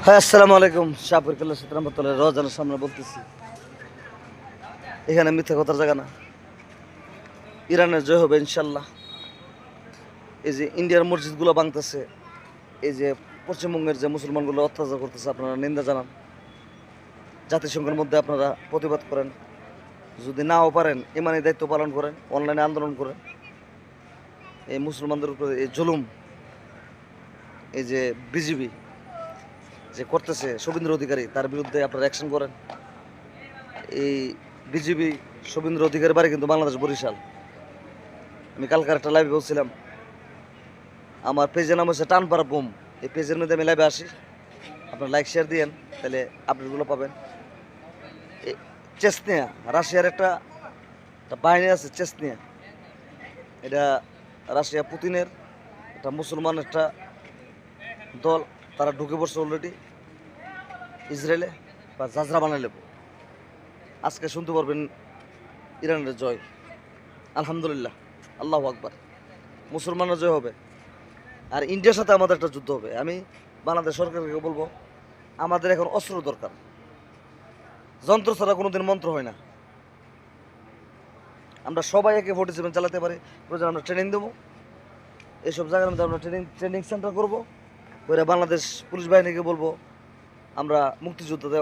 হ্যাঁ, আসসালামু আলাইকুম। শাহপুর কেল্লা রহমতুল্লাহ রহজানের সামনে বলতেছি, এখানে মিথ্যা কথার জায়গা না। ইরানের জয় হবে ইনশাল্লাহ। এই যে ইন্ডিয়ার মসজিদগুলো ভাঙতেছে, এই যে পশ্চিমবঙ্গের যে মুসলমানগুলো অত্যাচার করতেছে, আপনারা নিন্দা জানান। জাতিসংঘের মধ্যে আপনারা প্রতিবাদ করেন। যদি নাও পারেন, ইমানি দায়িত্ব পালন করেন, অনলাইনে আন্দোলন করেন। এই মুসলমানদের উপরে এই জুলুম, এই যে বিজিবি যে করতেছে শুভেন্দু অধিকারী, তার বিরুদ্ধে আপনারা অ্যাকশন করেন। এই বিজিবি শুভেন্দু অধিকারী বাড়ি কিন্তু বাংলাদেশ বরিশাল। আমি কালকার একটা লাইভে বলছিলাম, আমার পেজের নাম হচ্ছে টানপাড়া বুম। এই পেজের মধ্যে আমি লাইভে আসি, আপনার লাইক শেয়ার দিয়েন, তাহলে আপডেটগুলো পাবেন। চেসনিয়া, রাশিয়ার একটা বাহিনী আছে চেসনিয়া। এটা রাশিয়া পুতিনের একটা মুসলমান একটা দল, তারা ঢুকে পড়ছে অলরেডি ইসরায়েলে, বা জাজরা বানাই লেব। আজকে শুনতে পারবেন ইরানের জয়। আলহামদুলিল্লাহ, আল্লাহু আকবার। মুসলমানের জয় হবে, আর ইন্ডিয়ার সাথে আমাদের একটা যুদ্ধ হবে। আমি বাংলাদেশ সরকারকে বলবো, আমাদের এখন অস্ত্র দরকার। যন্ত্র ছাড়া কোনোদিন মন্ত্র হয় না। আমরা সবাই AK-47 চালাতে পারি, প্রয়োজন আমরা ট্রেনিং দেবো। এইসব জায়গার মধ্যে আমরা ট্রেনিং সেন্টার করবো। ওইরা বাংলাদেশ পুলিশ বাহিনীকে বলবো, আমরা মুক্তিযুদ্ধে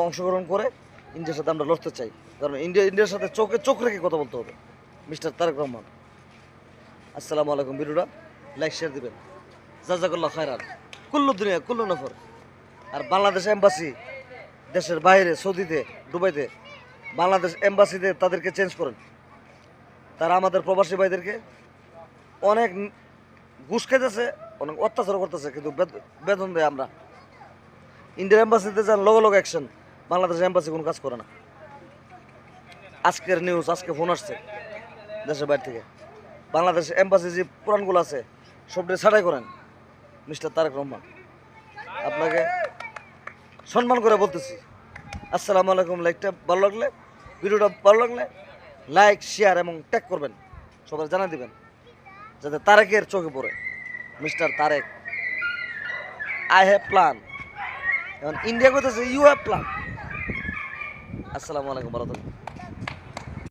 অংশগ্রহণ করে ইন্ডিয়ার সাথে আমরা লড়তে চাই। কারণ ইন্ডিয়ার সাথে চোখে চোখ রেখে কথা বলতে হবে। মিস্টার তারেক রহমান, আসসালামু আলাইকুম। ভিডিওটা লাইক শেয়ার দিবেন। জাজাকাল্লাহ খায়রান। কুল্লু দুনিয়া কুল্লু নফর। আর বাংলাদেশ এম্বাসি, দেশের বাইরে সৌদিতে, দুবাইতে বাংলাদেশ এম্বাসিতে তাদেরকে চেঞ্জ করেন। তারা আমাদের প্রবাসী ভাইদেরকে অনেক ঘুষ খাইতেছে, অনেক অত্যাচার করতেছে, কিন্তু বেতন দেয় আমরা। ইন্ডিয়ান এম্বাসিতে যান, লগে লগে অ্যাকশন। বাংলাদেশের এম্বাসি কোনো কাজ করে না। আজকের নিউজ, আজকে ফোন আসছে দেশের বাইরে থেকে। বাংলাদেশ এম্বাসি যে পুরানগুলো আছে সবটি ছাড়াই করেন। মিস্টার তারেক রহমান, আপনাকে সম্মান করে বলতেছি, আসসালামু আলাইকুম। লাইকটা ভালো লাগলে, ভিডিওটা ভালো লাগলে লাইক শেয়ার এবং ট্যাগ করবেন, সবাই জানা দিবেন, যাতে তারেকের চোখে পড়ে। Mister Tarek, I have plan. এখন ইন্ডিয়া করতেছে ইউ হ্যাভ প্ল্যান। আসসালামু আলাইকুম, ভালো থাকুন।